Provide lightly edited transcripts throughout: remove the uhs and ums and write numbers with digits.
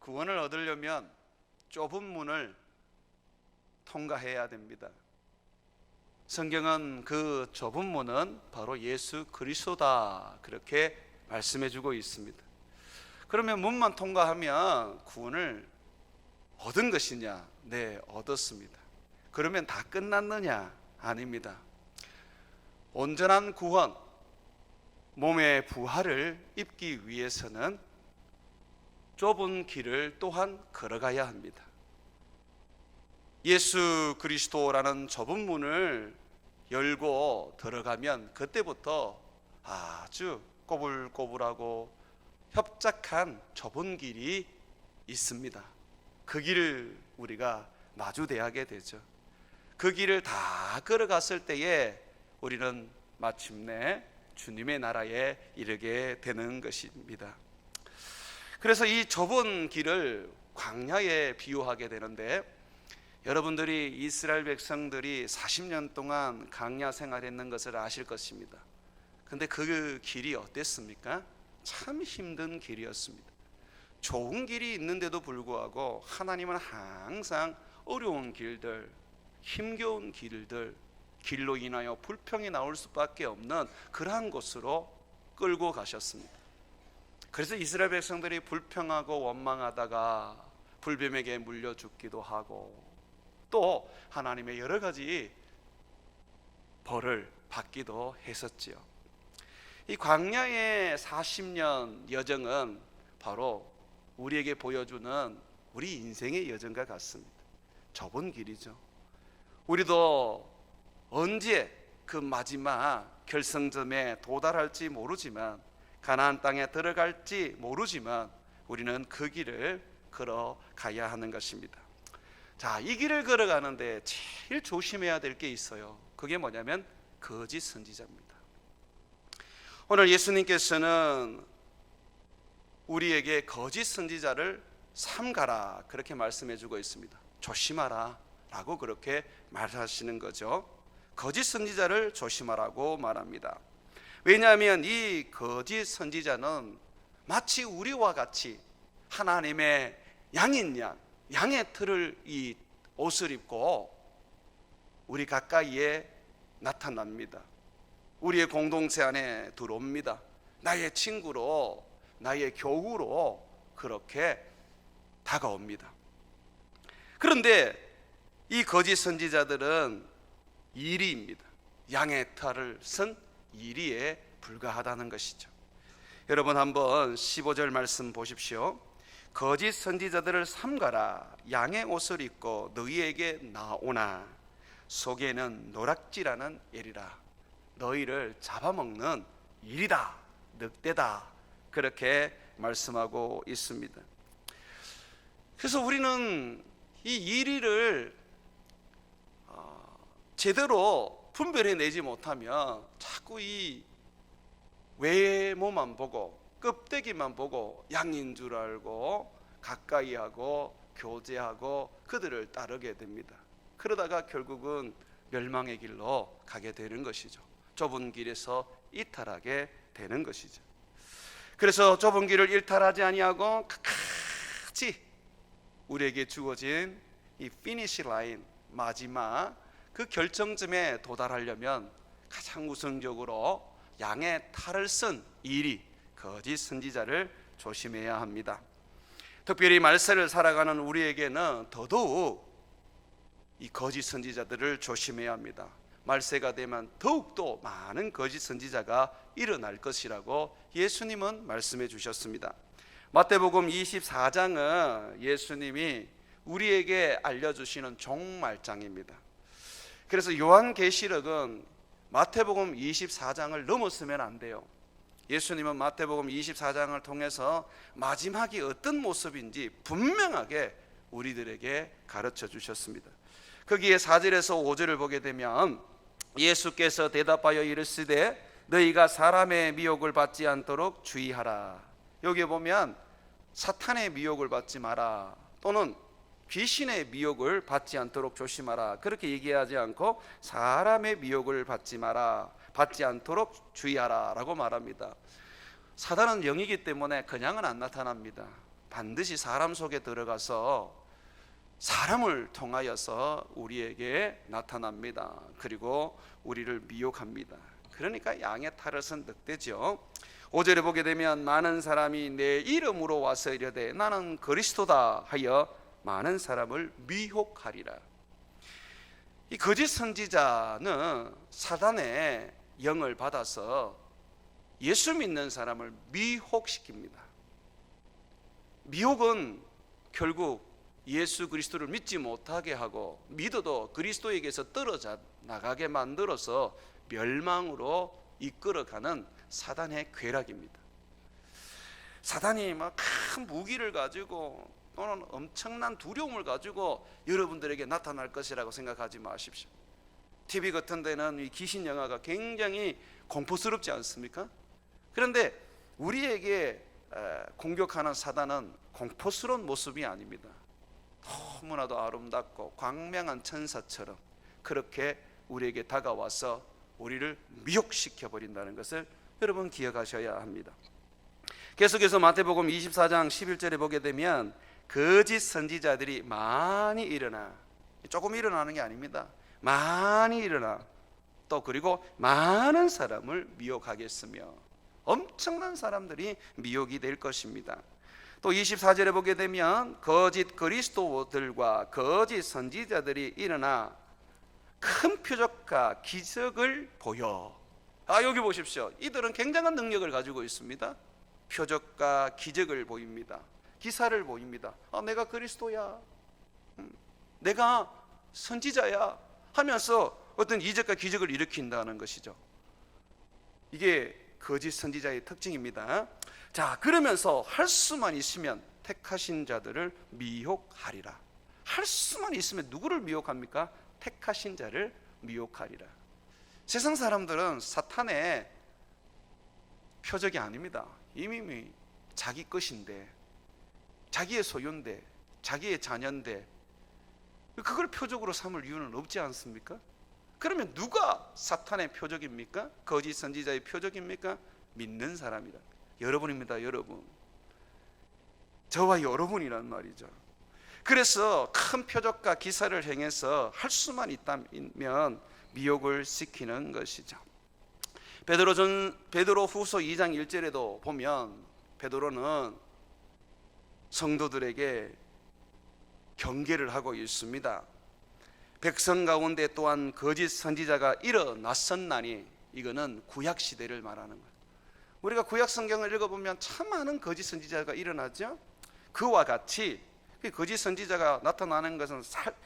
구원을 얻으려면 좁은 문을 통과해야 됩니다. 성경은 그 좁은 문은 바로 예수 그리스도다, 그렇게 말씀해 주고 있습니다. 그러면 문만 통과하면 구원을 얻은 것이냐? 네, 얻었습니다. 그러면 다 끝났느냐? 아닙니다. 온전한 구원, 몸의 부활을 입기 위해서는 좁은 길을 또한 걸어가야 합니다. 예수 그리스도라는 좁은 문을 열고 들어가면 그때부터 아주 꼬불꼬불하고 협착한 좁은 길이 있습니다. 그 길을 우리가 마주대하게 되죠. 그 길을 다 걸어갔을 때에 우리는 마침내 주님의 나라에 이르게 되는 것입니다. 그래서 이 좁은 길을 광야에 비유하게 되는데, 여러분들이 이스라엘 백성들이 40년 동안 광야 생활했는 것을 아실 것입니다. 근데 그 길이 어땠습니까? 참 힘든 길이었습니다. 좋은 길이 있는데도 불구하고 하나님은 항상 어려운 길들, 힘겨운 길들, 길로 인하여 불평이 나올 수밖에 없는 그러한 곳으로 끌고 가셨습니다. 그래서 이스라엘 백성들이 불평하고 원망하다가 불뱀에게 물려 죽기도 하고, 또 하나님의 여러 가지 벌을 받기도 했었지요. 이 광야의 40년 여정은 바로 우리에게 보여주는 우리 인생의 여정과 같습니다. 좁은 길이죠. 우리도 언제 그 마지막 결승점에 도달할지 모르지만, 가나안 땅에 들어갈지 모르지만 우리는 그 길을 걸어가야 하는 것입니다. 자, 이 길을 걸어가는데 제일 조심해야 될 게 있어요. 그게 뭐냐면 거짓 선지자입니다. 오늘 예수님께서는 우리에게 거짓 선지자를 삼가라, 그렇게 말씀해 주고 있습니다. 조심하라 라고 그렇게 말하시는 거죠. 거짓 선지자를 조심하라고 말합니다. 왜냐하면 이 거짓 선지자는 마치 우리와 같이 하나님의 양인 양, 양의 털을 이 옷을 입고 우리 가까이에 나타납니다. 우리의 공동체 안에 들어옵니다. 나의 친구로, 나의 교우로 그렇게 다가옵니다. 그런데 이 거짓 선지자들은 이리입니다. 양의 털을 쓴 이리에 불과하다는 것이죠. 여러분 한번 15절 말씀 보십시오. 거짓 선지자들을 삼가라. 양의 옷을 입고 너희에게 나오나 속에는 노략질하는 일이라. 너희를 잡아먹는 일이다, 늑대다, 그렇게 말씀하고 있습니다. 그래서 우리는 이 이리를 제대로 분별해내지 못하면 자꾸 이 외모만 보고 껍데기만 보고 양인 줄 알고 가까이 하고 교제하고 그들을 따르게 됩니다. 그러다가 결국은 멸망의 길로 가게 되는 것이죠. 좁은 길에서 이탈하게 되는 것이죠. 그래서 좁은 길을 일탈하지 아니하고 끝까지 우리에게 주어진 이 피니시 라인, 마지막 그 결정점에 도달하려면 가장 우선적으로 양의 탈을 쓴 이리, 거짓 선지자를 조심해야 합니다. 특별히 말세를 살아가는 우리에게는 더더욱 이 거짓 선지자들을 조심해야 합니다. 말세가 되면 더욱더 많은 거짓 선지자가 일어날 것이라고 예수님은 말씀해 주셨습니다. 마태복음 24장은 예수님이 우리에게 알려주시는 종말장입니다. 그래서 요한계시록은 마태복음 24장을 넘었으면 안 돼요. 예수님은 마태복음 24장을 통해서 마지막이 어떤 모습인지 분명하게 우리들에게 가르쳐 주셨습니다. 거기에 4절에서 5절을 보게 되면 예수께서 대답하여 이르시되 너희가 사람의 미혹을 받지 않도록 주의하라. 여기에 보면 사탄의 미혹을 받지 마라, 또는 귀신의 미혹을 받지 않도록 조심하라, 그렇게 얘기하지 않고 사람의 미혹을 받지 마라, 받지 않도록 주의하라 라고 말합니다. 사단은 영이기 때문에 그냥은 안 나타납니다. 반드시 사람 속에 들어가서 사람을 통하여서 우리에게 나타납니다. 그리고 우리를 미혹합니다. 그러니까 양의 탈릇은 늑대죠. 5절에 보게 되면 많은 사람이 내 이름으로 와서 이르되 나는 그리스도다 하여 많은 사람을 미혹하리라. 이 거짓 선지자는 사단의 영을 받아서 예수 믿는 사람을 미혹시킵니다. 미혹은 결국 예수 그리스도를 믿지 못하게 하고 믿어도 그리스도에게서 떨어져 나가게 만들어서 멸망으로 이끌어가는 사단의 궤락입니다. 사단이 막 큰 무기를 가지고 또는 엄청난 두려움을 가지고 여러분들에게 나타날 것이라고 생각하지 마십시오. TV 같은 데는 이 귀신 영화가 굉장히 공포스럽지 않습니까? 그런데 우리에게 공격하는 사단은 공포스러운 모습이 아닙니다. 너무나도 아름답고 광명한 천사처럼 그렇게 우리에게 다가와서 우리를 미혹시켜 버린다는 것을 여러분 기억하셔야 합니다. 계속해서 마태복음 24장 11절에 보게 되면 거짓 선지자들이 많이 일어나, 조금 일어나는 게 아닙니다. 많이 일어나 또 그리고 많은 사람을 미혹하겠으며 엄청난 사람들이 미혹이 될 것입니다. 또 24절에 보게 되면 거짓 그리스도들과 거짓 선지자들이 일어나 큰 표적과 기적을 보여. 여기 보십시오. 이들은 굉장한 능력을 가지고 있습니다. 표적과 기적을 보입니다. 기사를 보입니다. 내가 그리스도야, 내가 선지자야 하면서 어떤 이적과 기적을 일으킨다는 것이죠. 이게 거짓 선지자의 특징입니다. 자, 그러면서 할 수만 있으면 택하신 자들을 미혹하리라. 할 수만 있으면 누구를 미혹합니까? 택하신 자를 미혹하리라. 세상 사람들은 사탄의 표적이 아닙니다. 이미 자기 것인데, 자기의 소유인데, 자기의 자녀인데 그걸 표적으로 삼을 이유는 없지 않습니까? 그러면 누가 사탄의 표적입니까? 거짓 선지자의 표적입니까? 믿는 사람이다. 여러분입니다. 여러분, 저와 여러분이란 말이죠. 그래서 큰 표적과 기사를 행해서 할 수만 있다면 미혹을 시키는 것이죠. 베드로 후서 2장 1절에도 보면 베드로는 성도들에게 경계를 하고 있습니다. 백성 가운데 또한 거짓 선지자가 일어났었나니, 이거는 구약 시대를 말하는 거예요. 우리가 구약 성경을 읽어보면 참 많은 거짓 선지자가 일어나죠. 그와 같이 거짓 선지자가 나타나는 것은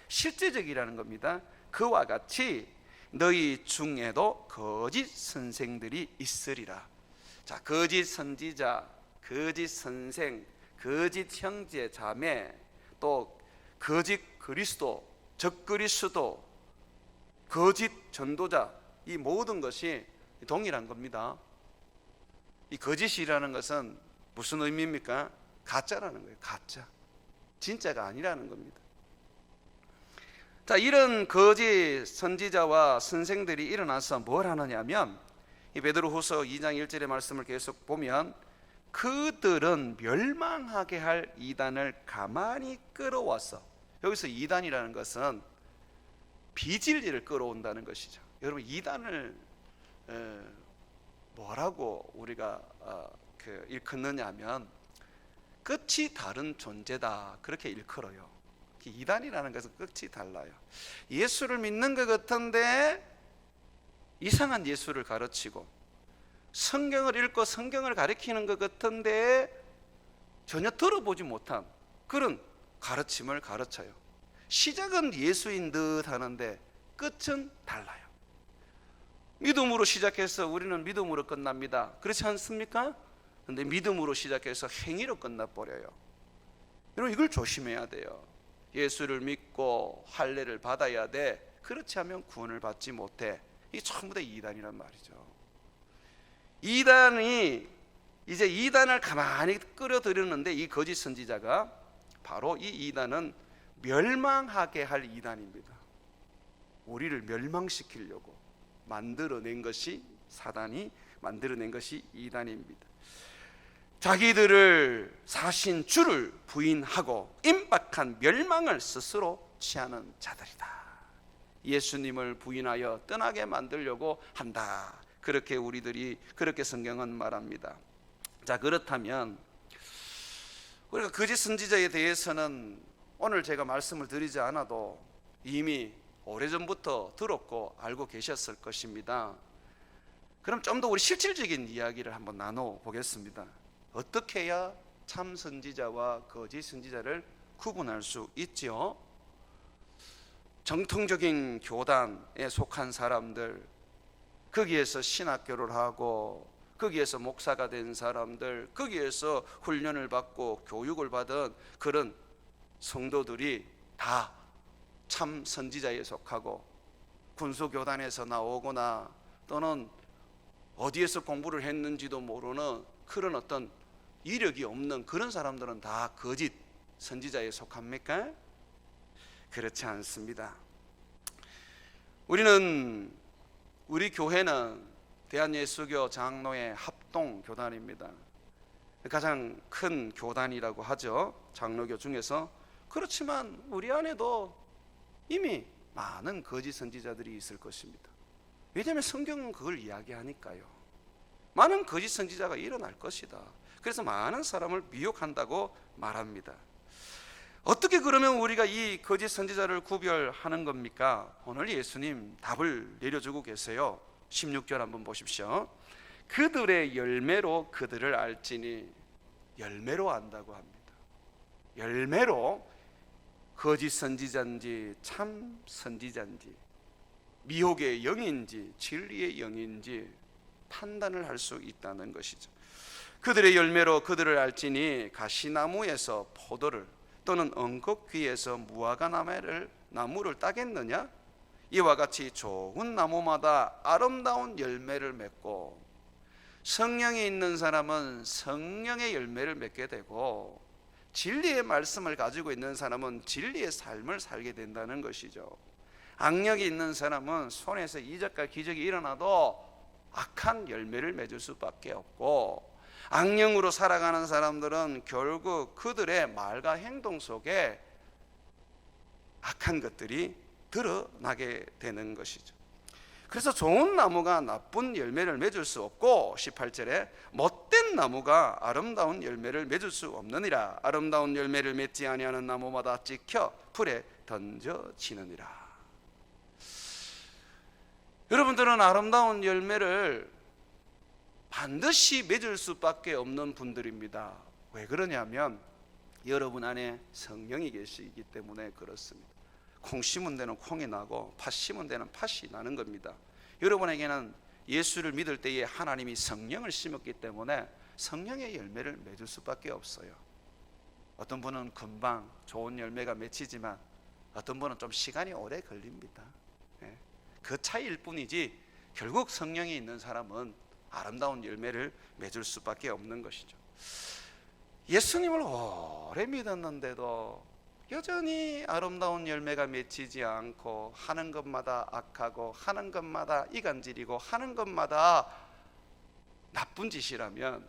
실제적이라는 겁니다. 그와 같이 너희 중에도 거짓 선생들이 있으리라. 자, 거짓 선지자, 거짓 선생, 거짓 형제 자매, 또 거짓 그리스도, 적그리스도, 거짓 전도자, 이 모든 것이 동일한 겁니다. 이 거짓이라는 것은 무슨 의미입니까? 가짜라는 거예요. 가짜, 진짜가 아니라는 겁니다. 자, 이런 거짓 선지자와 선생들이 일어나서 뭘 하느냐면, 이 베드로후서 2장 1절의 말씀을 계속 보면 그들은 멸망하게 할 이단을 가만히 끌어와서, 여기서 이단이라는 것은 비진리를 끌어온다는 것이죠. 여러분, 이단을 뭐라고 우리가 일컫느냐 하면 끝이 다른 존재다, 그렇게 일컬어요. 이단이라는 것은 끝이 달라요. 예수를 믿는 것 같은데 이상한 예수를 가르치고, 성경을 읽고 성경을 가르치는 것 같은데 전혀 들어보지 못한 그런 가르침을 가르쳐요. 시작은 예수인 듯 하는데 끝은 달라요. 믿음으로 시작해서 우리는 믿음으로 끝납니다. 그렇지 않습니까? 그런데 믿음으로 시작해서 행위로 끝나버려요. 여러분, 이걸 조심해야 돼요. 예수를 믿고 할례를 받아야 돼. 그렇지 않으면 구원을 받지 못해. 이게 전부 다 이단이란 말이죠. 이단이 이제 이단을 가만히 끌어들이는데, 이 거짓 선지자가 바로 이 이단은 멸망하게 할 이단입니다. 우리를 멸망시키려고 만들어낸 것이, 사단이 만들어낸 것이 이단입니다. 자기들을 사신 주를 부인하고 임박한 멸망을 스스로 취하는 자들이다. 예수님을 부인하여 떠나게 만들려고 한다. 그렇게 그렇게 성경은 말합니다. 자, 그렇다면 우리가 거짓 선지자에 대해서는 오늘 제가 말씀을 드리지 않아도 이미 오래전부터 들었고 알고 계셨을 것입니다. 그럼 좀 더 우리 실질적인 이야기를 한번 나눠 보겠습니다. 어떻게 해야 참 선지자와 거짓 선지자를 구분할 수 있지요? 정통적인 교단에 속한 사람들, 거기에서 신학교를 하고 거기에서 목사가 된 사람들, 거기에서 훈련을 받고 교육을 받은 그런 성도들이 다 참 선지자에 속하고, 군수교단에서 나오거나 또는 어디에서 공부를 했는지도 모르는 그런 어떤 이력이 없는 그런 사람들은 다 거짓 선지자에 속합니까? 그렇지 않습니다. 우리 교회는 대한예수교 장로의 합동교단입니다. 가장 큰 교단이라고 하죠, 장로교 중에서. 그렇지만 우리 안에도 이미 많은 거짓 선지자들이 있을 것입니다. 왜냐하면 성경은 그걸 이야기하니까요. 많은 거짓 선지자가 일어날 것이다. 그래서 많은 사람을 미혹한다고 말합니다. 어떻게 그러면 우리가 이 거짓 선지자를 구별하는 겁니까? 오늘 예수님 답을 내려주고 계세요. 16절 한번 보십시오. 그들의 열매로 그들을 알지니. 열매로 안다고 합니다. 열매로 거짓 선지자인지 참 선지자인지, 미혹의 영인지 진리의 영인지 판단을 할 수 있다는 것이죠. 그들의 열매로 그들을 알지니 가시나무에서 포도를 또는 언곡귀에서 무화과 나무를 따겠느냐? 이와 같이 좋은 나무마다 아름다운 열매를 맺고, 성령이 있는 사람은 성령의 열매를 맺게 되고, 진리의 말씀을 가지고 있는 사람은 진리의 삶을 살게 된다는 것이죠. 악력이 있는 사람은 손에서 이적과 기적이 일어나도 악한 열매를 맺을 수밖에 없고, 악령으로 살아가는 사람들은 결국 그들의 말과 행동 속에 악한 것들이 드러나게 되는 것이죠. 그래서 좋은 나무가 나쁜 열매를 맺을 수 없고, 18절에 못된 나무가 아름다운 열매를 맺을 수 없느니라. 아름다운 열매를 맺지 아니하는 나무마다 찍혀 불에 던져지느니라. 여러분들은 아름다운 열매를 반드시 맺을 수밖에 없는 분들입니다. 왜 그러냐면 여러분 안에 성령이 계시기 때문에 그렇습니다. 콩 심은 데는 콩이 나고 팥 심은 데는 팥이 나는 겁니다. 여러분에게는 예수를 믿을 때에 하나님이 성령을 심었기 때문에 성령의 열매를 맺을 수밖에 없어요. 어떤 분은 금방 좋은 열매가 맺히지만 어떤 분은 좀 시간이 오래 걸립니다. 그 차이일 뿐이지 결국 성령이 있는 사람은 아름다운 열매를 맺을 수밖에 없는 것이죠. 예수님을 오래 믿었는데도 여전히 아름다운 열매가 맺히지 않고, 하는 것마다 악하고 하는 것마다 이간질이고 하는 것마다 나쁜 짓이라면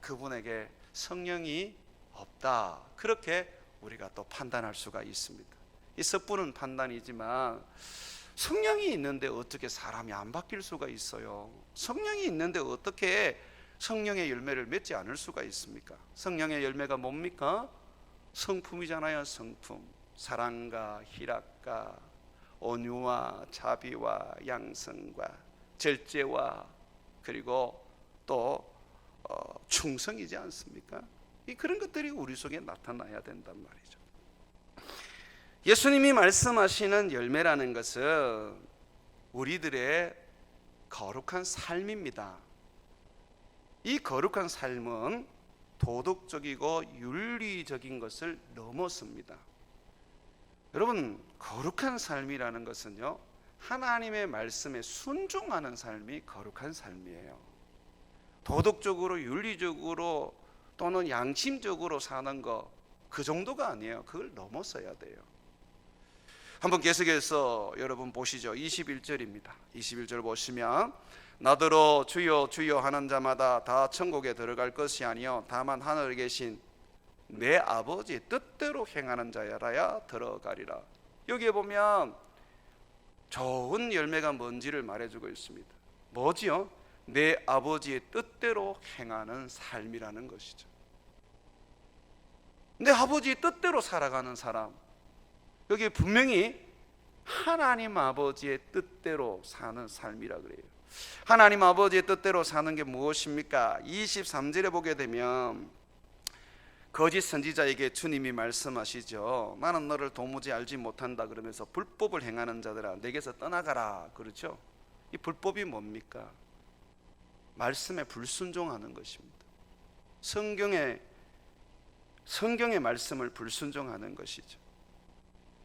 그분에게 성령이 없다, 그렇게 우리가 또 판단할 수가 있습니다. 이 섣부른 판단이지만 성령이 있는데 어떻게 사람이 안 바뀔 수가 있어요? 성령이 있는데 어떻게 성령의 열매를 맺지 않을 수가 있습니까? 성령의 열매가 뭡니까? 성품이잖아요. 성품. 사랑과 희락과 온유와 자비와 양성과 절제와 그리고 또 충성이지 않습니까? 그런 것들이 우리 속에 나타나야 된단 말이죠. 예수님이 말씀하시는 열매라는 것은 우리들의 거룩한 삶입니다. 이 거룩한 삶은 도덕적이고 윤리적인 것을 넘어섭니다. 여러분, 거룩한 삶이라는 것은요, 하나님의 말씀에 순종하는 삶이 거룩한 삶이에요. 도덕적으로, 윤리적으로 또는 양심적으로 사는 거, 그 정도가 아니에요. 그걸 넘어서야 돼요. 한번 계속해서 여러분 보시죠. 21절입니다. 21절 보시면 나더러 주여 주여 하는 자마다 다 천국에 들어갈 것이 아니요 다만 하늘에 계신 내 아버지 뜻대로 행하는 자야라야 들어가리라. 여기에 보면 좋은 열매가 뭔지를 말해주고 있습니다. 뭐지요? 내 아버지의 뜻대로 행하는 삶이라는 것이죠. 내 아버지의 뜻대로 살아가는 사람, 여기 분명히 하나님 아버지의 뜻대로 사는 삶이라 그래요. 하나님 아버지의 뜻대로 사는 게 무엇입니까? 23절에 보게 되면 거짓 선지자에게 주님이 말씀하시죠. 나는 너를 도무지 알지 못한다 그러면서 불법을 행하는 자들아 내게서 떠나가라 그렇죠. 이 불법이 뭡니까? 말씀에 불순종하는 것입니다. 성경의 말씀을 불순종하는 것이죠.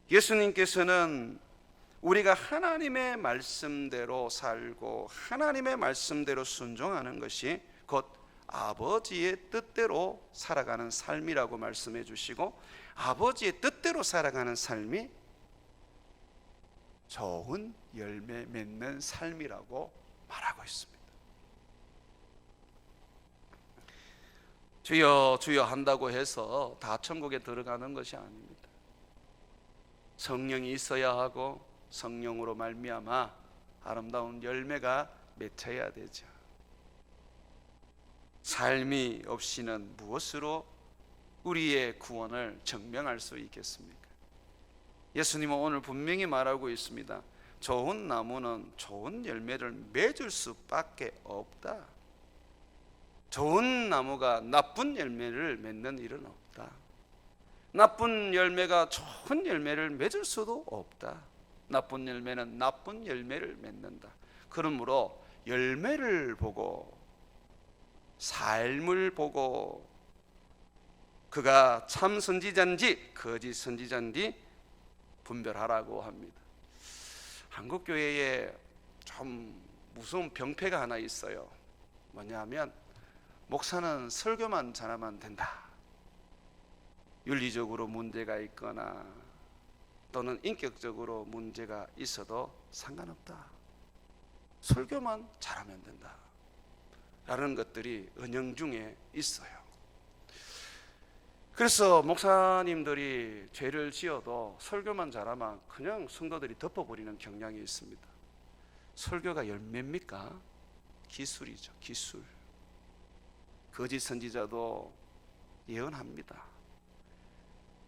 예수님께서는 우리가 하나님의 말씀대로 살고 하나님의 말씀대로 순종하는 것이 곧 아버지의 뜻대로 살아가는 삶이라고 말씀해 주시고, 아버지의 뜻대로 살아가는 삶이 좋은 열매 맺는 삶이라고 말하고 있습니다. 주여 주여 한다고 해서 다 천국에 들어가는 것이 아닙니다. 성령이 있어야 하고 성령으로 말미암아 아름다운 열매가 맺혀야 되죠. 삶이 없이는 무엇으로 우리의 구원을 증명할 수 있겠습니까? 예수님은 오늘 분명히 말하고 있습니다. 좋은 나무는 좋은 열매를 맺을 수밖에 없다. 좋은 나무가 나쁜 열매를 맺는 일은 없다. 나쁜 열매가 좋은 열매를 맺을 수도 없다. 나쁜 열매는 나쁜 열매를 맺는다. 그러므로 열매를 보고 삶을 보고 그가 참 선지자인지 거짓 선지자인지 분별하라고 합니다. 한국 교회에 좀 무서운 병폐가 하나 있어요. 뭐냐면 목사는 설교만 잘하면 된다. 윤리적으로 문제가 있거나 또는 인격적으로 문제가 있어도 상관없다. 설교만 잘하면 된다. 라는 것들이 은영중에 있어요. 그래서 목사님들이 죄를 지어도 설교만 잘하면 그냥 성도들이 덮어버리는 경향이 있습니다. 설교가 열매입니까? 기술이죠. 기술. 거짓 선지자도 예언합니다.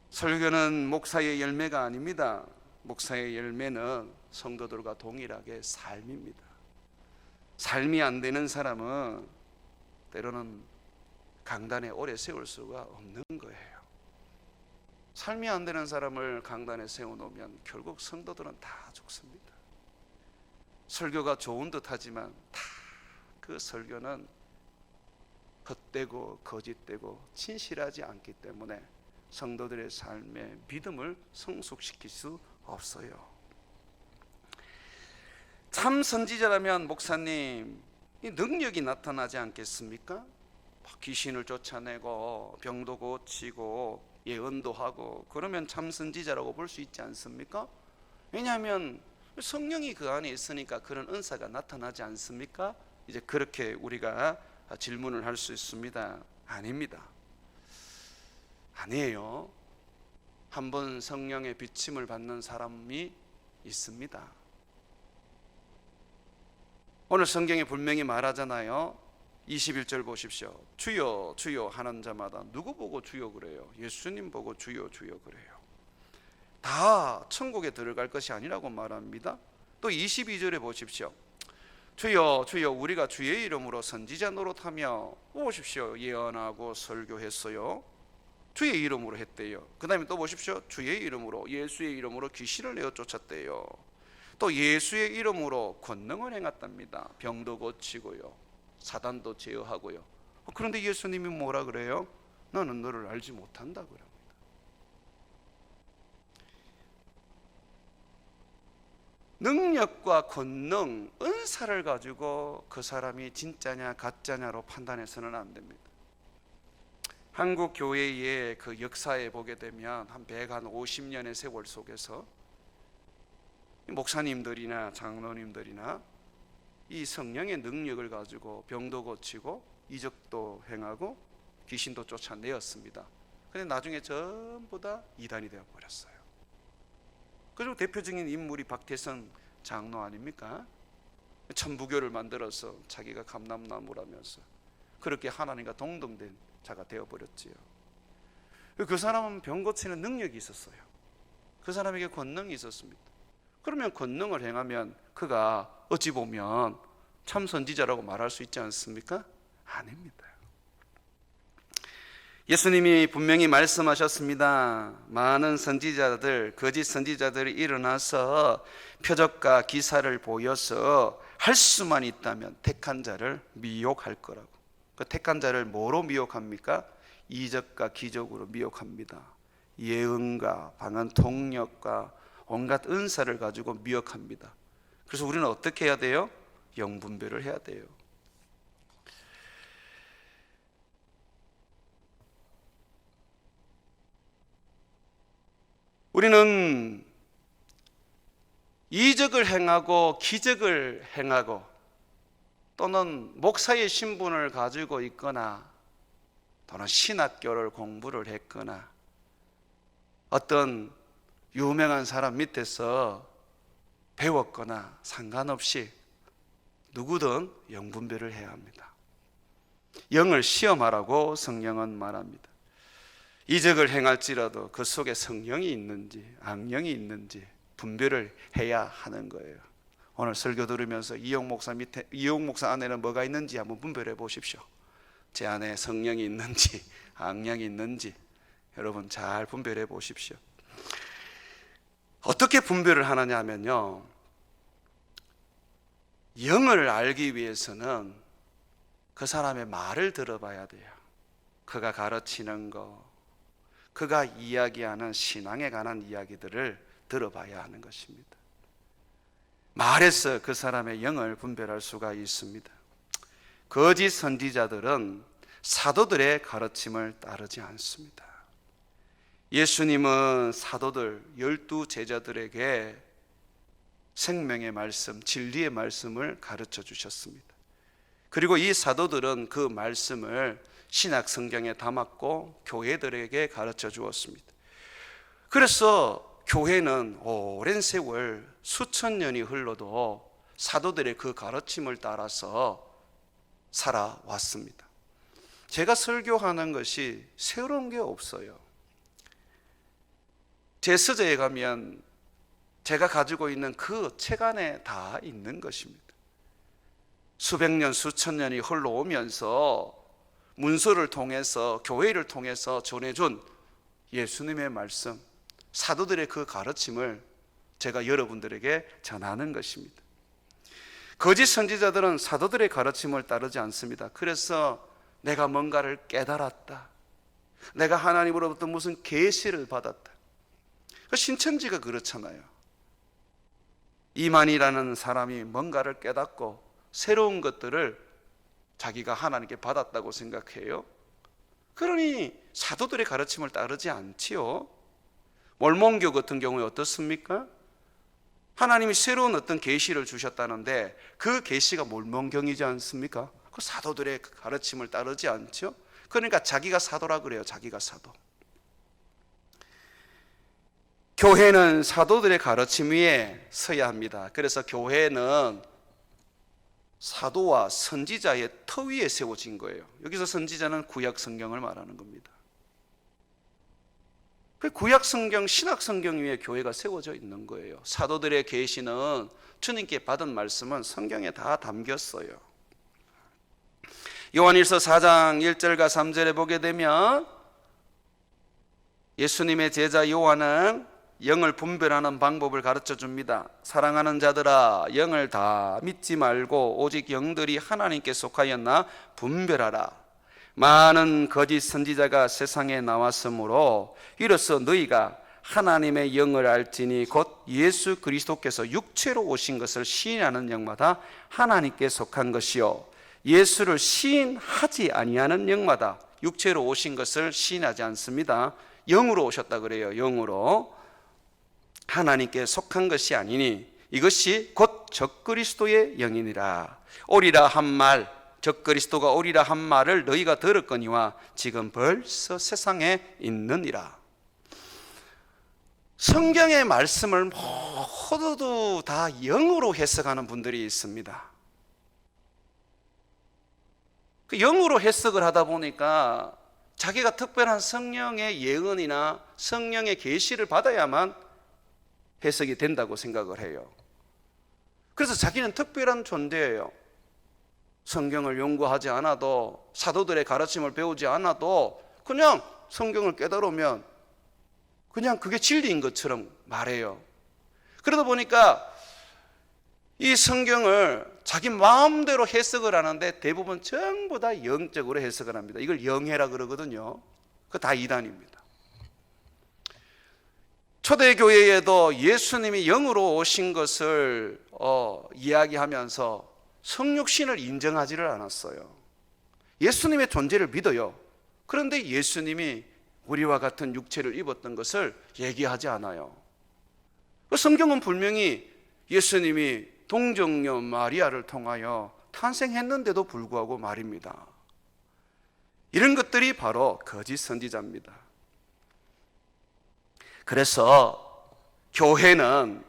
설교는 목사의 열매가 아닙니다. 목사의 열매는 성도들과 동일하게 삶입니다. 삶이 안 되는 사람은 때로는 강단에 오래 세울 수가 없는 거예요. 삶이 안 되는 사람을 강단에 세워놓으면 결국 성도들은 다 죽습니다. 설교가 좋은 듯 하지만 다 그 설교는 헛되고 거짓되고 진실하지 않기 때문에 성도들의 삶의 믿음을 성숙시킬 수 없어요. 참 선지자라면 목사님 이 능력이 나타나지 않겠습니까? 귀신을 쫓아내고 병도 고치고 예언도 하고 그러면 참 선지자라고 볼 수 있지 않습니까? 왜냐하면 성령이 그 안에 있으니까 그런 은사가 나타나지 않습니까? 이제 그렇게 우리가 질문을 할 수 있습니다. 아닙니다. 아니에요. 한번 성령의 비침을 받는 사람이 있습니다. 오늘 성경에 분명히 말하잖아요. 21절 보십시오. 주여 주여 하는 자마다 누구 보고 주여 그래요? 예수님 보고 주여 주여 그래요. 다 천국에 들어갈 것이 아니라고 말합니다. 또 22절에 보십시오. 주여 주여 우리가 주의 이름으로 선지자 노릇하며 보십시오. 예언하고 설교했어요. 주의 이름으로 했대요. 그 다음에 또 보십시오. 주의 이름으로 예수의 이름으로 귀신을 내어 쫓았대요. 또 예수의 이름으로 권능을 행했답니다. 병도 고치고요 사단도 제어하고요. 그런데 예수님이 뭐라 그래요? 나는 너를 알지 못한다 그럽니다. 능력과 권능, 은사를 가지고 그 사람이 진짜냐 가짜냐로 판단해서는 안 됩니다. 한국 교회의 그 역사에 보게 되면 한 150년의 세월 속에서 목사님들이나 장로님들이나 이 성령의 능력을 가지고 병도 고치고 이적도 행하고 귀신도 쫓아내었습니다. 근데 나중에 전부 다 이단이 되어버렸어요. 그리고 대표적인 인물이 박태선 장로 아닙니까? 천부교를 만들어서 자기가 감람나무라면서 그렇게 하나님과 동등된 자가 되어버렸지요. 그 사람은 병 고치는 능력이 있었어요. 그 사람에게 권능이 있었습니다. 그러면 권능을 행하면 그가 어찌 보면 참 선지자라고 말할 수 있지 않습니까? 아닙니다. 예수님이 분명히 말씀하셨습니다. 많은 선지자들, 거짓 선지자들이 일어나서 표적과 기사를 보여서 할 수만 있다면 택한 자를 미혹할 거라고. 그 택한 자를 뭐로 미혹합니까? 이적과 기적으로 미혹합니다. 예언과 방언 통역과 온갖 은사를 가지고 미혹합니다. 그래서 우리는 어떻게 해야 돼요? 영분별을 해야 돼요. 우리는 이적을 행하고 기적을 행하고 또는 목사의 신분을 가지고 있거나 또는 신학교를 공부를 했거나 어떤 유명한 사람 밑에서 배웠거나 상관없이 누구든 영분별을 해야 합니다. 영을 시험하라고 성경은 말합니다. 이적을 행할지라도 그 속에 성령이 있는지 악령이 있는지 분별을 해야 하는 거예요. 오늘 설교 들으면서 이용 목사 안에는 뭐가 있는지 한번 분별해 보십시오. 제 안에 성령이 있는지 악령이 있는지 여러분 잘 분별해 보십시오. 어떻게 분별을 하느냐 하면요, 영을 알기 위해서는 그 사람의 말을 들어봐야 돼요. 그가 가르치는 거, 그가 이야기하는 신앙에 관한 이야기들을 들어봐야 하는 것입니다. 말에서 그 사람의 영을 분별할 수가 있습니다. 거짓 선지자들은 사도들의 가르침을 따르지 않습니다. 예수님은 사도들 12제자들에게 생명의 말씀, 진리의 말씀을 가르쳐 주셨습니다. 그리고 이 사도들은 그 말씀을 신약 성경에 담았고 교회들에게 가르쳐 주었습니다. 그래서 교회는 오랜 세월 수천 년이 흘러도 사도들의 그 가르침을 따라서 살아왔습니다. 제가 설교하는 것이 새로운 게 없어요. 제 서재에 가면 제가 가지고 있는 그 책 안에 다 있는 것입니다. 수백 년, 수천 년이 흘러오면서 문서를 통해서 교회를 통해서 전해준 예수님의 말씀, 사도들의 그 가르침을 제가 여러분들에게 전하는 것입니다. 거짓 선지자들은 사도들의 가르침을 따르지 않습니다. 그래서 내가 뭔가를 깨달았다, 내가 하나님으로부터 무슨 계시를 받았다. 신천지가 그렇잖아요. 이만희라는 사람이 뭔가를 깨닫고 새로운 것들을 자기가 하나님께 받았다고 생각해요. 그러니 사도들의 가르침을 따르지 않지요. 몰몬교 같은 경우에 어떻습니까? 하나님이 새로운 어떤 계시를 주셨다는데 그 계시가 몰몬경이지 않습니까? 그 사도들의 가르침을 따르지 않죠. 그러니까 자기가 사도라 그래요. 자기가 사도. 교회는 사도들의 가르침 위에 서야 합니다. 그래서 교회는 사도와 선지자의 터 위에 세워진 거예요. 여기서 선지자는 구약 성경을 말하는 겁니다. 그 구약 성경, 신약 성경 위에 교회가 세워져 있는 거예요. 사도들의 계시는 주님께 받은 말씀은 성경에 다 담겼어요. 요한일서 4장 1절과 3절에 보게 되면 예수님의 제자 요한은 영을 분별하는 방법을 가르쳐 줍니다. 사랑하는 자들아, 영을 다 믿지 말고 오직 영들이 하나님께 속하였나 분별하라. 많은 거짓 선지자가 세상에 나왔으므로 이로써 너희가 하나님의 영을 알지니 곧 예수 그리스도께서 육체로 오신 것을 시인하는 영마다 하나님께 속한 것이요, 예수를 시인하지 아니하는 영마다 육체로 오신 것을 시인하지 않습니다. 영으로 오셨다 그래요. 영으로. 하나님께 속한 것이 아니니 이것이 곧 적그리스도의 영이니라. 오리라 한 말, 적그리스도가 오리라 한 말을 너희가 들었거니와 지금 벌써 세상에 있느니라. 성경의 말씀을 모두 다 영으로 해석하는 분들이 있습니다. 그 영으로 해석을 하다 보니까 자기가 특별한 성령의 예언이나 성령의 계시를 받아야만 해석이 된다고 생각을 해요. 그래서 자기는 특별한 존재예요. 성경을 연구하지 않아도, 사도들의 가르침을 배우지 않아도 그냥 성경을 깨달으면 그냥 그게 진리인 것처럼 말해요. 그러다 보니까 이 성경을 자기 마음대로 해석을 하는데 대부분 전부 다 영적으로 해석을 합니다. 이걸 영해라 그러거든요. 그거 다 이단입니다. 초대교회에도 예수님이 영으로 오신 것을 이야기하면서 성육신을 인정하지를 않았어요. 예수님의 존재를 믿어요. 그런데 예수님이 우리와 같은 육체를 입었던 것을 얘기하지 않아요. 성경은 분명히 예수님이 동정녀 마리아를 통하여 탄생했는데도 불구하고 말입니다. 이런 것들이 바로 거짓 선지자입니다. 그래서 교회는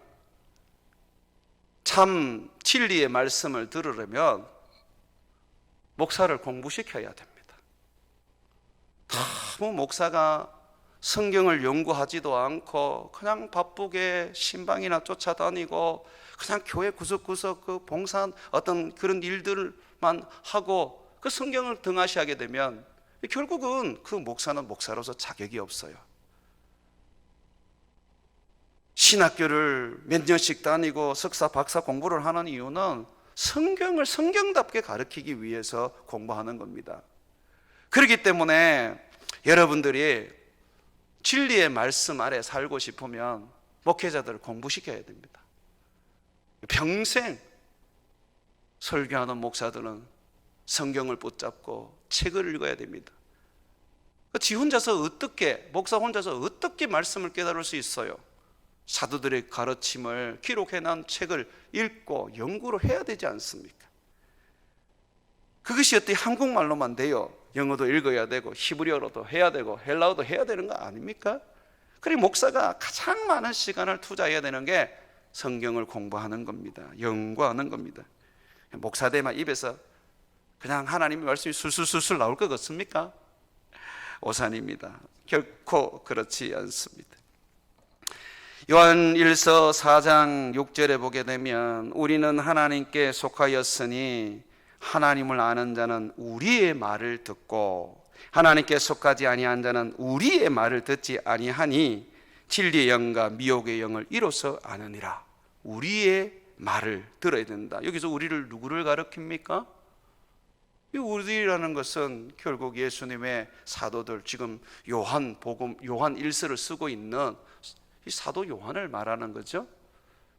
참 진리의 말씀을 들으려면 목사를 공부시켜야 됩니다. 너무 목사가 성경을 연구하지도 않고 그냥 바쁘게 신방이나 쫓아다니고 그냥 교회 구석구석 그 봉사한 어떤 그런 일들만 하고 그 성경을 등하시하게 되면 결국은 그 목사는 목사로서 자격이 없어요. 신학교를 몇 년씩 다니고 석사, 박사 공부를 하는 이유는 성경을 성경답게 가르치기 위해서 공부하는 겁니다. 그렇기 때문에 여러분들이 진리의 말씀 아래 살고 싶으면 목회자들을 공부시켜야 됩니다. 평생 설교하는 목사들은 성경을 붙잡고 책을 읽어야 됩니다. 지 혼자서 어떻게, 목사 혼자서 어떻게 말씀을 깨달을 수 있어요? 사도들의 가르침을 기록해놓은 책을 읽고 연구를 해야 되지 않습니까? 그것이 어떻게 한국말로만 돼요? 영어도 읽어야 되고 히브리어로도 해야 되고 헬라어도 해야 되는 거 아닙니까? 그리고 목사가 가장 많은 시간을 투자해야 되는 게 성경을 공부하는 겁니다. 연구하는 겁니다. 목사대만 입에서 그냥 하나님의 말씀이 술술술술 나올 것 같습니까? 오산입니다. 결코 그렇지 않습니다. 요한 1서 4장 6절에 보게 되면 우리는 하나님께 속하였으니 하나님을 아는 자는 우리의 말을 듣고 하나님께 속하지 아니한 자는 우리의 말을 듣지 아니하니 진리의 영과 미혹의 영을 이로써 아느니라. 우리의 말을 들어야 된다. 여기서 우리를 누구를 가리킵니까? 이 우리라는 것은 결국 예수님의 사도들, 지금 요한 1서를 쓰고 있는 이 사도 요한을 말하는 거죠.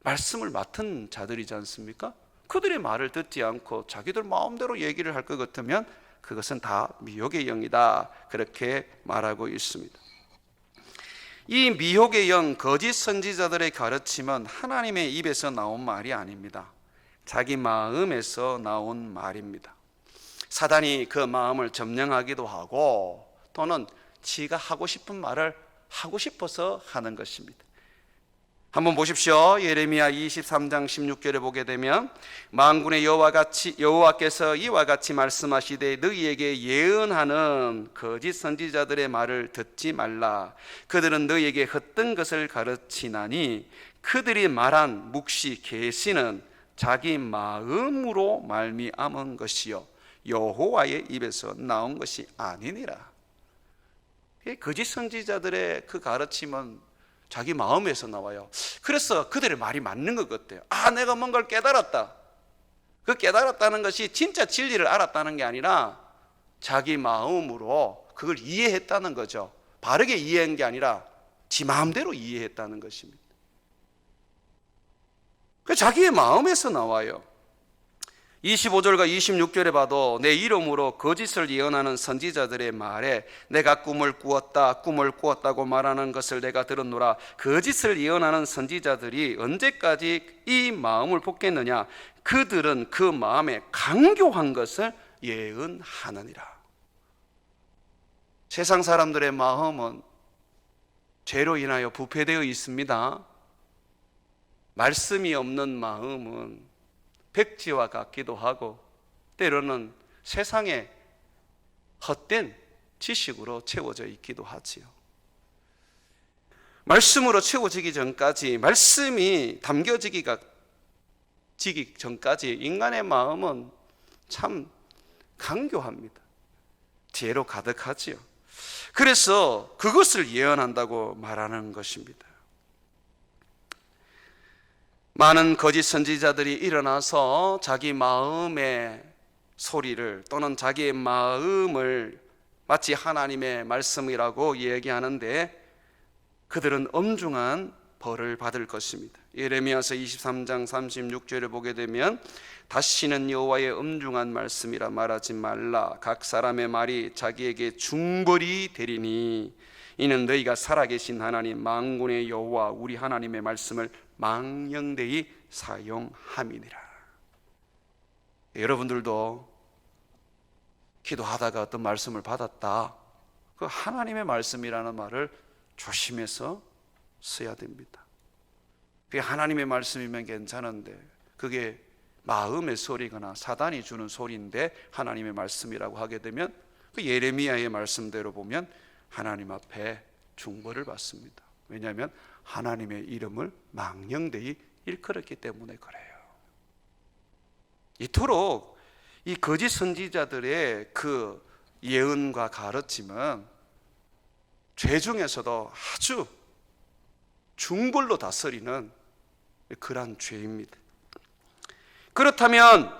말씀을 맡은 자들이지 않습니까? 그들의 말을 듣지 않고 자기들 마음대로 얘기를 할 것 같으면 그것은 다 미혹의 영이다, 그렇게 말하고 있습니다. 이 미혹의 영, 거짓 선지자들의 가르침은 하나님의 입에서 나온 말이 아닙니다. 자기 마음에서 나온 말입니다. 사단이 그 마음을 점령하기도 하고 또는 지가 하고 싶은 말을 하고 싶어서 하는 것입니다. 한번 보십시오. 예레미야 23장 16절에 보게 되면 만군의 여호와께서 이와 같이 말씀하시되 너희에게 예언하는 거짓 선지자들의 말을 듣지 말라. 그들은 너희에게 헛된 것을 가르치나니 그들이 말한 묵시 계시는 자기 마음으로 말미암은 것이요 여호와의 입에서 나온 것이 아니니라. 거짓 선지자들의 그 가르침은 자기 마음에서 나와요. 그래서 그들의 말이 맞는 것 같아요. 내가 뭔가를 깨달았다. 그 깨달았다는 것이 진짜 진리를 알았다는 게 아니라 자기 마음으로 그걸 이해했다는 거죠. 바르게 이해한 게 아니라 지 마음대로 이해했다는 것입니다. 자기의 마음에서 나와요. 25절과 26절에 봐도 내 이름으로 거짓을 예언하는 선지자들의 말에 내가 꿈을 꾸었다고 말하는 것을 내가 들었노라. 거짓을 예언하는 선지자들이 언제까지 이 마음을 뽑겠느냐? 그들은 그 마음에 강교한 것을 예언하느니라. 세상 사람들의 마음은 죄로 인하여 부패되어 있습니다. 말씀이 없는 마음은 백지와 같기도 하고 때로는 세상의 헛된 지식으로 채워져 있기도 하지요. 말씀으로 채워지기 전까지, 말씀이 담겨지기 전까지 인간의 마음은 참 강교합니다. 죄로 가득하지요. 그래서 그것을 예언한다고 말하는 것입니다. 많은 거짓 선지자들이 일어나서 자기 마음의 소리를 또는 자기의 마음을 마치 하나님의 말씀이라고 얘기하는데 그들은 엄중한 벌을 받을 것입니다. 예레미야서 23장 36절을 보게 되면 다시는 여호와의 엄중한 말씀이라 말하지 말라. 각 사람의 말이 자기에게 중벌이 되리니 이는 너희가 살아계신 하나님 만군의 여호와 우리 하나님의 말씀을 망령되이 사용함이니라. 여러분들도 기도하다가 어떤 말씀을 받았다, 그 하나님의 말씀이라는 말을 조심해서 써야 됩니다. 그게 하나님의 말씀이면 괜찮은데 그게 마음의 소리거나 사단이 주는 소리인데 하나님의 말씀이라고 하게 되면 그 예레미야의 말씀대로 보면 하나님 앞에 중벌을 받습니다. 왜냐하면 하나님의 이름을 망령되이 일컬었기 때문에 그래요. 이토록 이 거짓 선지자들의 그 예언과 가르침은 죄 중에서도 아주 중벌로 다스리는 그러한 죄입니다. 그렇다면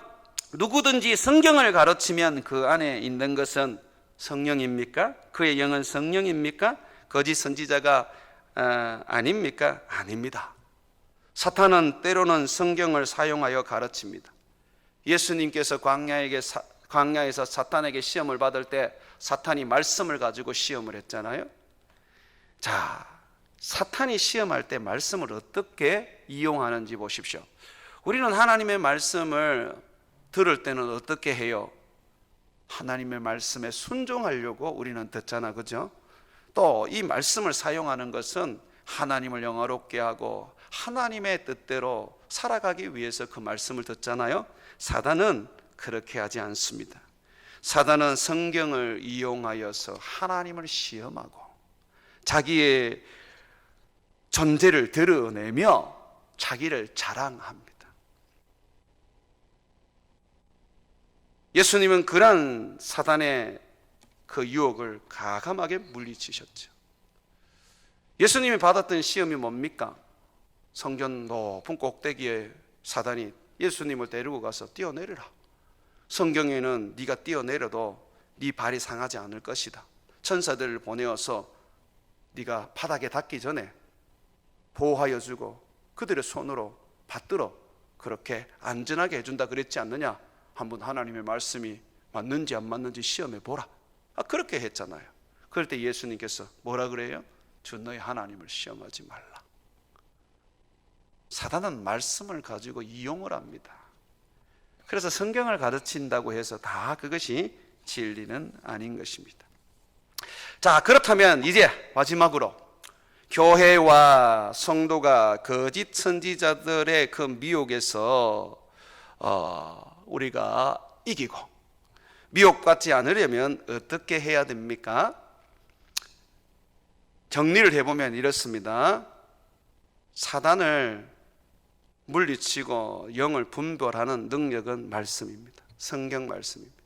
누구든지 성경을 가르치면 그 안에 있는 것은 성령입니까? 그의 영은 성령입니까? 거짓 선지자가 아닙니까? 아닙니다. 사탄은 때로는 성경을 사용하여 가르칩니다. 예수님께서 광야에서 사탄에게 시험을 받을 때 사탄이 말씀을 가지고 시험을 했잖아요. 자, 사탄이 시험할 때 말씀을 어떻게 이용하는지 보십시오. 우리는 하나님의 말씀을 들을 때는 어떻게 해요? 하나님의 말씀에 순종하려고 우리는 듣잖아, 그죠? 또 이 말씀을 사용하는 것은 하나님을 영화롭게 하고 하나님의 뜻대로 살아가기 위해서 그 말씀을 듣잖아요. 사단은 그렇게 하지 않습니다. 사단은 성경을 이용하여서 하나님을 시험하고 자기의 존재를 드러내며 자기를 자랑합니다. 예수님은 그러한 사단의 그 유혹을 과감하게 물리치셨죠. 예수님이 받았던 시험이 뭡니까? 성전 높은 꼭대기에 사단이 예수님을 데리고 가서 뛰어내리라. 성경에는 네가 뛰어내려도 네 발이 상하지 않을 것이다. 천사들을 보내어서 네가 바닥에 닿기 전에 보호하여 주고 그들의 손으로 받들어 그렇게 안전하게 해준다 그랬지 않느냐? 한번 하나님의 말씀이 맞는지 안 맞는지 시험해 보라. 그렇게 했잖아요. 그럴 때 예수님께서 뭐라 그래요? 주 너희 하나님을 시험하지 말라. 사단은 말씀을 가지고 이용을 합니다. 그래서 성경을 가르친다고 해서 다 그것이 진리는 아닌 것입니다. 자, 그렇다면 이제 마지막으로 교회와 성도가 거짓 선지자들의 그 미혹에서 우리가 이기고 미혹받지 않으려면 어떻게 해야 됩니까? 정리를 해보면 이렇습니다. 사단을 물리치고 영을 분별하는 능력은 말씀입니다. 성경 말씀입니다.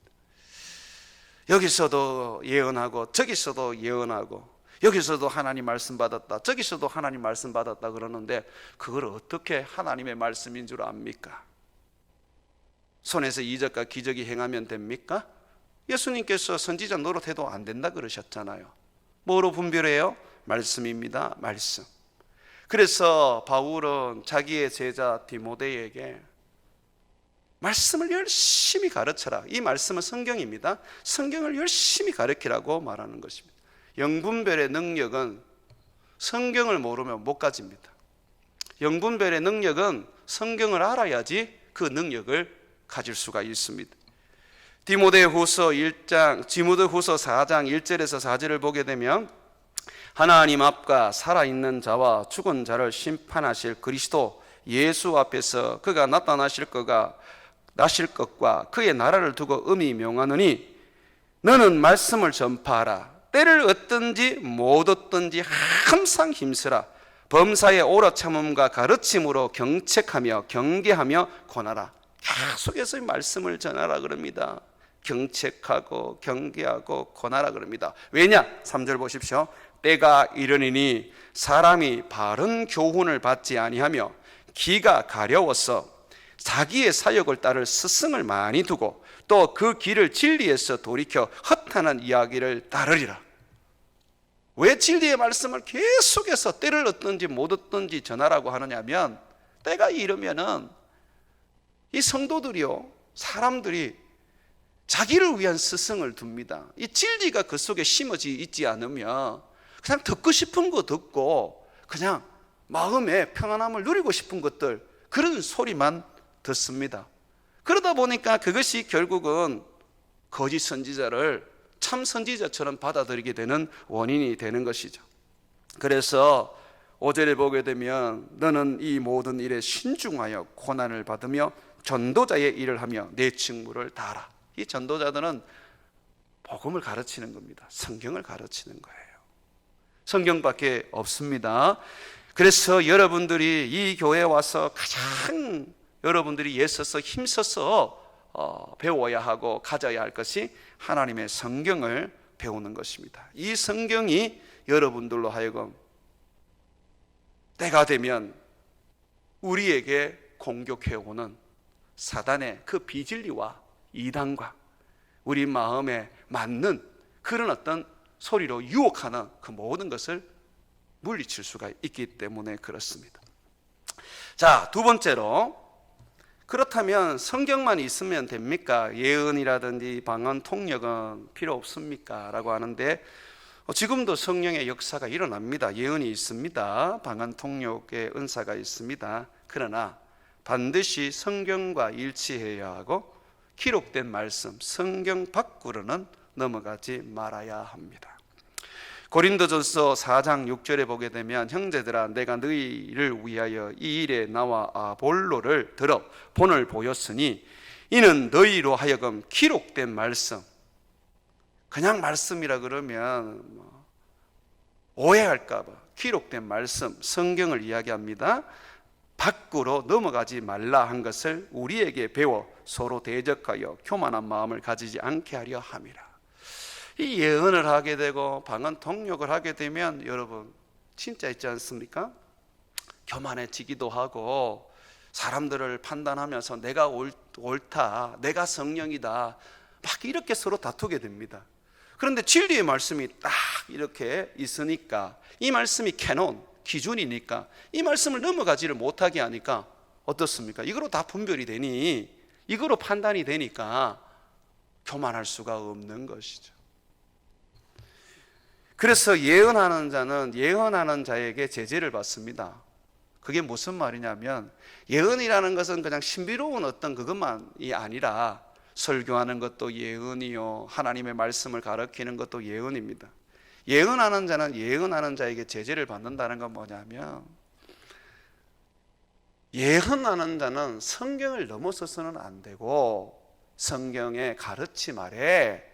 여기서도 예언하고 저기서도 예언하고 여기서도 하나님 말씀 받았다 저기서도 하나님 말씀 받았다 그러는데 그걸 어떻게 하나님의 말씀인 줄 압니까? 손에서 이적과 기적이 행하면 됩니까? 예수님께서 선지자 노릇해도 안 된다 그러셨잖아요. 뭐로 분별해요? 말씀입니다. 말씀. 그래서 바울은 자기의 제자 디모데에게 말씀을 열심히 가르쳐라. 이 말씀은 성경입니다. 성경을 열심히 가르치라고 말하는 것입니다. 영분별의 능력은 성경을 모르면 못 가집니다. 영분별의 능력은 성경을 알아야지 그 능력을 가질 수가 있습니다. 디모데후서 4장 1절에서 4절을 보게 되면 하나님 앞과 살아있는 자와 죽은 자를 심판하실 그리스도 예수 앞에서 그가 나타나실 것과 그의 나라를 두고 음이 명하느니 너는 말씀을 전파하라. 때를 얻든지 못 얻든지 항상 힘쓰라. 범사의 오래 참음과 가르침으로 경책하며 경계하며 권하라. 계속해서 말씀을 전하라 그럽니다. 경책하고 경계하고 권하라 그럽니다. 왜냐? 3절 보십시오. 때가 이르니니 사람이 바른 교훈을 받지 아니하며 귀가 가려워서 자기의 사역을 따를 스승을 많이 두고 또 그 길을 진리에서 돌이켜 허탄한 이야기를 따르리라. 왜 진리의 말씀을 계속해서 때를 얻든지 못 얻든지 전하라고 하느냐면 때가 이르면은 이 성도들이요, 사람들이 자기를 위한 스승을 둡니다. 이 진리가 그 속에 심어져 있지 않으면 그냥 듣고 싶은 거 듣고 그냥 마음의 평안함을 누리고 싶은 것들, 그런 소리만 듣습니다. 그러다 보니까 그것이 결국은 거짓 선지자를 참 선지자처럼 받아들이게 되는 원인이 되는 것이죠. 그래서 5절에 보게 되면 너는 이 모든 일에 신중하여 고난을 받으며 전도자의 일을 하며 내 직무를 다하라. 이 전도자들은 복음을 가르치는 겁니다. 성경을 가르치는 거예요. 성경밖에 없습니다. 그래서 여러분들이 이 교회에 와서 가장 여러분들이 애써서 힘써서 배워야 하고 가져야 할 것이 하나님의 성경을 배우는 것입니다. 이 성경이 여러분들로 하여금 때가 되면 우리에게 공격해오는 사단의 그 비진리와 이단과 우리 마음에 맞는 그런 어떤 소리로 유혹하는 그 모든 것을 물리칠 수가 있기 때문에 그렇습니다. 자, 두 번째로, 그렇다면 성경만 있으면 됩니까? 예언이라든지 방언 통역은 필요 없습니까? 라고 하는데 지금도 성령의 역사가 일어납니다. 예언이 있습니다. 방언 통역의 은사가 있습니다. 그러나 반드시 성경과 일치해야 하고 기록된 말씀, 성경 밖으로는 넘어가지 말아야 합니다. 고린도전서 4장 6절에 보게 되면 형제들아 내가 너희를 위하여 이 일에 나와 아볼로를 들어 본을 보였으니 이는 너희로 하여금 기록된 말씀, 그냥 말씀이라 그러면 오해할까 봐 기록된 말씀, 성경을 이야기합니다. 밖으로 넘어가지 말라 한 것을 우리에게 배워 서로 대적하여 교만한 마음을 가지지 않게 하려 함이라. 이 예언을 하게 되고 방언 통역을 하게 되면 여러분 진짜 있지 않습니까? 교만해지기도 하고 사람들을 판단하면서 내가 옳다, 내가 성령이다, 막 이렇게 서로 다투게 됩니다. 그런데 진리의 말씀이 딱 이렇게 있으니까, 이 말씀이 캐논, 기준이니까 이 말씀을 넘어가지를 못하게 하니까 어떻습니까? 이거로 다 분별이 되니, 이거로 판단이 되니까 교만할 수가 없는 것이죠. 그래서 예언하는 자는 예언하는 자에게 제재를 받습니다. 그게 무슨 말이냐면 예언이라는 것은 그냥 신비로운 어떤 그것만이 아니라 설교하는 것도 예언이요, 하나님의 말씀을 가르치는 것도 예언입니다. 예언하는 자는 예언하는 자에게 제재를 받는다는 건 뭐냐면, 예언하는 자는 성경을 넘어서서는 안 되고 성경의 가르침 아래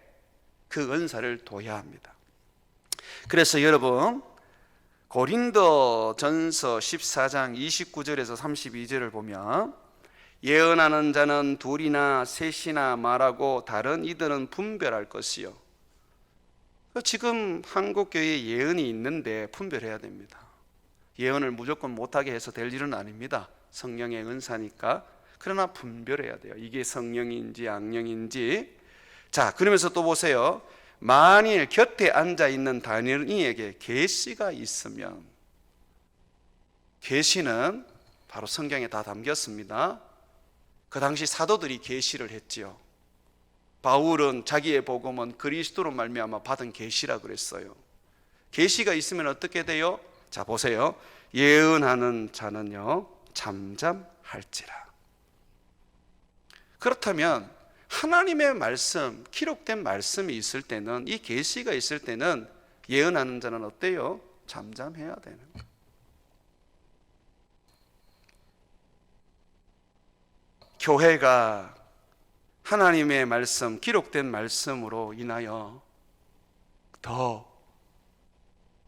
그 은사를 둬야 합니다. 그래서 여러분 고린도전서 14장 29절에서 32절을 보면 예언하는 자는 둘이나 셋이나 말하고 다른 이들은 분별할 것이요. 지금 한국교회에 예언이 있는데 분별해야 됩니다. 예언을 무조건 못하게 해서 될 일은 아닙니다. 성령의 은사니까. 그러나 분별해야 돼요. 이게 성령인지 악령인지. 자, 그러면서 또 보세요. 만일 곁에 앉아있는 다니엘에게 계시가 있으면, 계시는 바로 성경에 다 담겼습니다. 그 당시 사도들이 계시를 했지요. 바울은 자기의 복음은 그리스도로 말미암아 받은 계시라 그랬어요. 계시가 있으면 어떻게 돼요? 자, 보세요. 예언하는 자는요 잠잠할지라. 그렇다면 하나님의 말씀, 기록된 말씀이 있을 때는, 이 계시가 있을 때는 예언하는 자는 어때요? 잠잠해야 되는 거예요. 교회가 하나님의 말씀, 기록된 말씀으로 인하여 더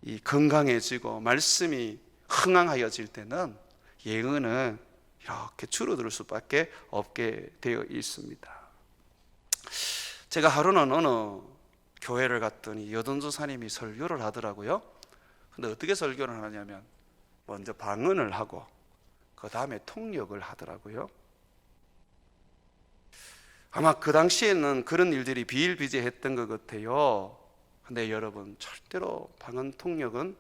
이 건강해지고 말씀이 흥황하여질 때는 예언은 이렇게 줄어들 수밖에 없게 되어 있습니다. 제가 하루는 어느 교회를 갔더니 여든조사님이 설교를 하더라고요. 근데 어떻게 설교를 하냐면 먼저 방언을 하고 그 다음에 통역을 하더라고요. 아마 그 당시에는 그런 일들이 비일비재했던 것 같아요. 근데 여러분, 절대로 방언 통역은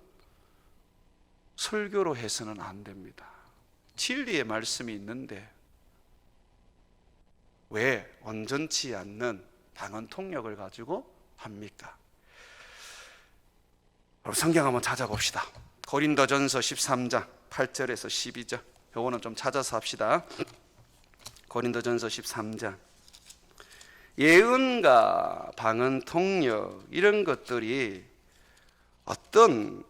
설교로 해서는 안 됩니다. 진리의 말씀이 있는데 왜 온전치 않는 방언 통역을 가지고 합니까? 성경 한번 찾아봅시다. 고린도전서 13장 8절에서 12절. 요거는 좀 찾아서 합시다. 고린도전서 13장. 예언과 방언 통역 이런 것들이 어떤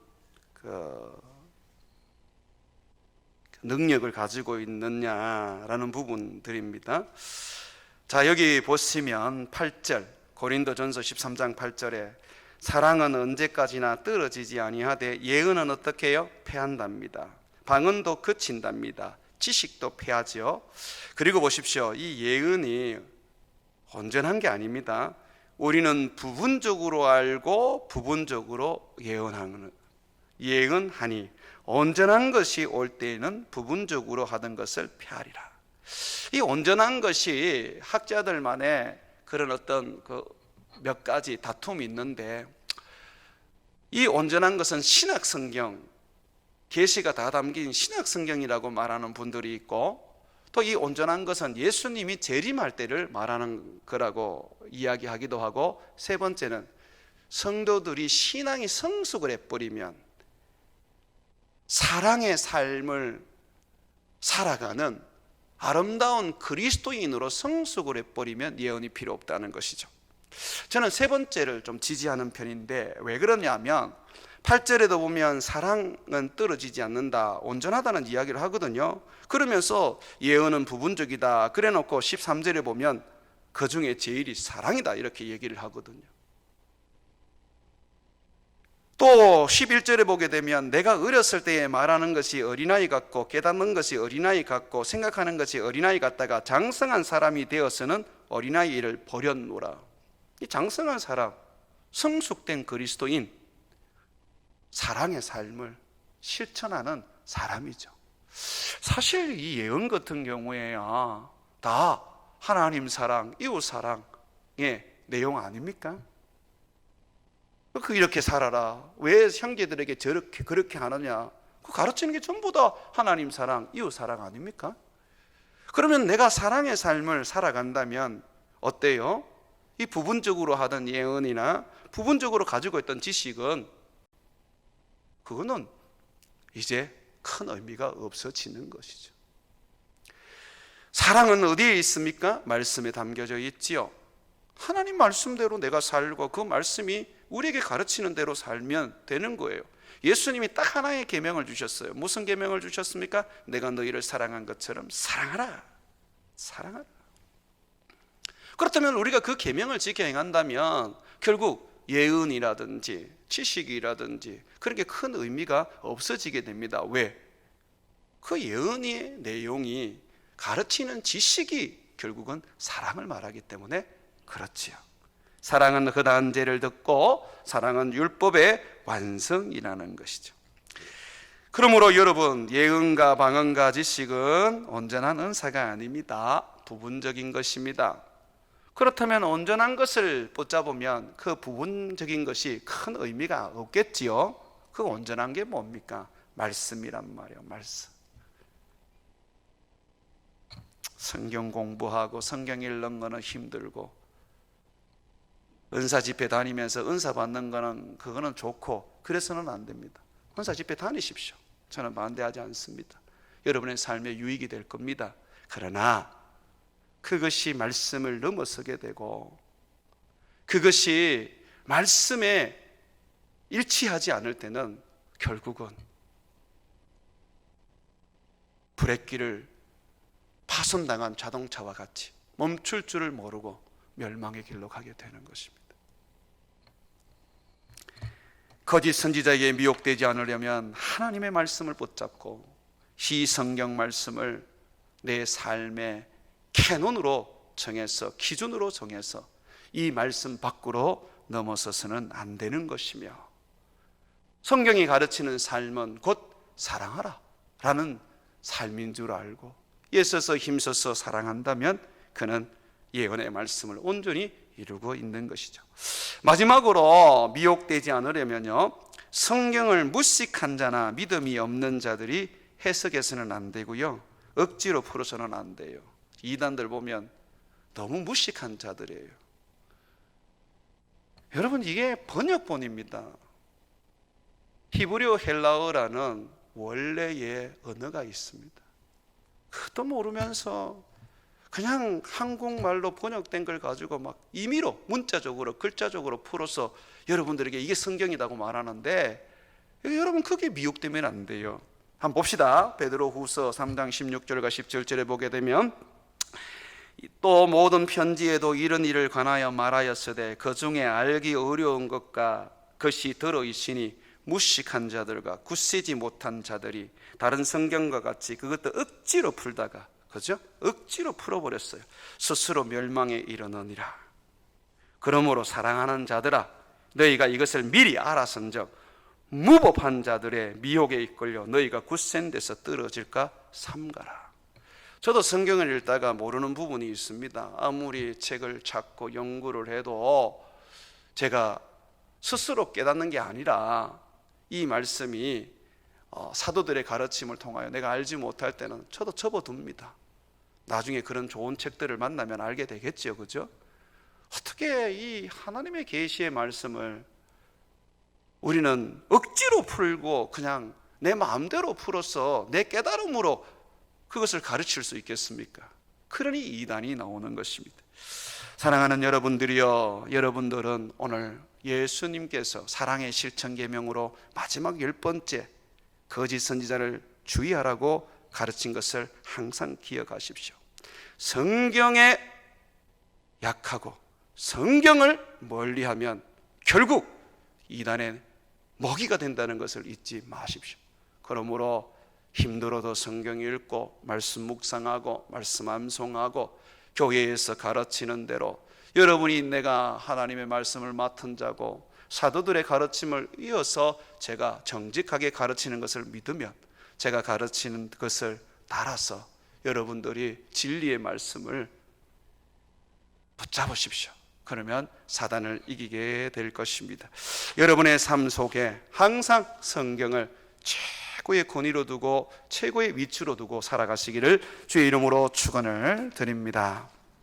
능력을 가지고 있느냐라는 부분들입니다. 자, 여기 보시면 8절, 고린도전서 13장 8절에 사랑은 언제까지나 떨어지지 아니하되 예언은 어떻게 해요? 패한답니다. 방언도 그친답니다. 지식도 패하지요. 그리고 보십시오. 이 예언이 온전한 게 아닙니다. 우리는 부분적으로 알고 부분적으로 예언하니 온전한 것이 올 때에는 부분적으로 하던 것을 폐하리라. 이 온전한 것이 학자들만의 그런 어떤 몇 가지 다툼이 있는데, 이 온전한 것은 신약 성경, 계시가 다 담긴 신약 성경이라고 말하는 분들이 있고, 또 이 온전한 것은 예수님이 재림할 때를 말하는 거라고 이야기하기도 하고, 세 번째는 성도들이 신앙이 성숙을 해버리면 사랑의 삶을 살아가는 아름다운 그리스도인으로 성숙을 해버리면 예언이 필요 없다는 것이죠. 저는 세 번째를 좀 지지하는 편인데, 왜 그러냐면 8절에도 보면 사랑은 떨어지지 않는다, 온전하다는 이야기를 하거든요. 그러면서 예언은 부분적이다 그래 놓고 13절에 보면 그 중에 제일이 사랑이다 이렇게 얘기를 하거든요. 또 11절에 보게 되면 내가 어렸을 때에 말하는 것이 어린아이 같고 깨닫는 것이 어린아이 같고 생각하는 것이 어린아이 같다가 장성한 사람이 되어서는 어린아이를 버렸노라. 이 장성한 사람, 성숙된 그리스도인, 사랑의 삶을 실천하는 사람이죠. 사실 이 예언 같은 경우에야 다 하나님 사랑, 이웃 사랑의 내용 아닙니까? 이렇게 살아라, 왜 형제들에게 그렇게 하느냐, 그 가르치는 게 전부 다 하나님 사랑, 이웃 사랑 아닙니까? 그러면 내가 사랑의 삶을 살아간다면 어때요? 이 부분적으로 하던 예언이나 부분적으로 가지고 있던 지식은 그거는 이제 큰 의미가 없어지는 것이죠. 사랑은 어디에 있습니까? 말씀에 담겨져 있지요. 하나님 말씀대로 내가 살고 그 말씀이 우리에게 가르치는 대로 살면 되는 거예요. 예수님이 딱 하나의 계명을 주셨어요. 무슨 계명을 주셨습니까? 내가 너희를 사랑한 것처럼 사랑하라. 사랑하라. 그렇다면 우리가 그 계명을 지켜 행한다면 결국 예언이라든지 지식이라든지 그런 게 큰 의미가 없어지게 됩니다. 왜? 그 예언의 내용이 가르치는 지식이 결국은 사랑을 말하기 때문에 그렇지요. 사랑은 허다한 죄를 듣고 사랑은 율법의 완성이라는 것이죠. 그러므로 여러분, 예언과 방언과 지식은 온전한 은사가 아닙니다. 부분적인 것입니다. 그렇다면 온전한 것을 붙잡으면 그 부분적인 것이 큰 의미가 없겠지요. 그 온전한 게 뭡니까? 말씀이란 말이에요. 말씀. 성경 공부하고 성경 읽는 거는 힘들고, 은사 집회 다니면서 은사 받는 거는 그거는 좋고, 그래서는 안 됩니다. 은사 집회 다니십시오. 저는 반대하지 않습니다. 여러분의 삶에 유익이 될 겁니다. 그러나 그것이 말씀을 넘어서게 되고, 그것이 말씀에 일치하지 않을 때는 결국은 브레이크를 파손당한 자동차와 같이 멈출 줄을 모르고 멸망의 길로 가게 되는 것입니다. 거짓 선지자에게 미혹되지 않으려면 하나님의 말씀을 붙잡고 이 성경 말씀을 내 삶의 캐논으로 정해서, 기준으로 정해서 이 말씀 밖으로 넘어서서는 안 되는 것이며, 성경이 가르치는 삶은 곧 사랑하라 라는 삶인 줄 알고 애써서 힘써서 사랑한다면 그는 예언의 말씀을 온전히 이루고 있는 것이죠. 마지막으로 미혹되지 않으려면요, 성경을 무식한 자나 믿음이 없는 자들이 해석해서는 안 되고요, 억지로 풀어서는 안 돼요. 이단들 보면 너무 무식한 자들이에요. 여러분, 이게 번역본입니다. 히브리어 헬라어라는 원래의 언어가 있습니다. 그것도 모르면서 그냥 한국말로 번역된 걸 가지고 막 임의로 문자적으로 글자적으로 풀어서 여러분들에게 이게 성경이라고 말하는데, 여러분 그게 미혹되면 안 돼요. 한번 봅시다. 베드로후서 3장 16절과 17절에 보게 되면, 또 모든 편지에도 이런 일을 관하여 말하였으되 그 중에 알기 어려운 것과 것이 들어있으니 무식한 자들과 굳세지 못한 자들이 다른 성경과 같이 그것도 억지로 풀다가, 그죠? 억지로 풀어버렸어요. 스스로 멸망에 이르느니라. 그러므로 사랑하는 자들아, 너희가 이것을 미리 알았은즉 무법한 자들의 미혹에 이끌려 너희가 굳센 데서 떨어질까 삼가라. 저도 성경을 읽다가 모르는 부분이 있습니다. 아무리 책을 찾고 연구를 해도 제가 스스로 깨닫는 게 아니라 이 말씀이 사도들의 가르침을 통하여 내가 알지 못할 때는 저도 접어둡니다. 나중에 그런 좋은 책들을 만나면 알게 되겠죠, 그죠? 어떻게 이 하나님의 계시의 말씀을 우리는 억지로 풀고 그냥 내 마음대로 풀어서 내 깨달음으로 그것을 가르칠 수 있겠습니까? 그러니 이단이 나오는 것입니다. 사랑하는 여러분들이여, 여러분들은 오늘 예수님께서 사랑의 실천 계명으로 마지막 10번째 거짓 선지자를 주의하라고 가르친 것을 항상 기억하십시오. 성경에 약하고 성경을 멀리하면 결국 이단의 먹이가 된다는 것을 잊지 마십시오. 그러므로 힘들어도 성경 읽고 말씀 묵상하고 말씀 암송하고 교회에서 가르치는 대로, 여러분이 내가 하나님의 말씀을 맡은 자고 사도들의 가르침을 이어서 제가 정직하게 가르치는 것을 믿으면 제가 가르치는 것을 따라서 여러분들이 진리의 말씀을 붙잡으십시오. 그러면 사단을 이기게 될 것입니다. 여러분의 삶 속에 항상 성경을 최고의 권위로 두고 최고의 위치로 두고 살아가시기를 주의 이름으로 축원을 드립니다.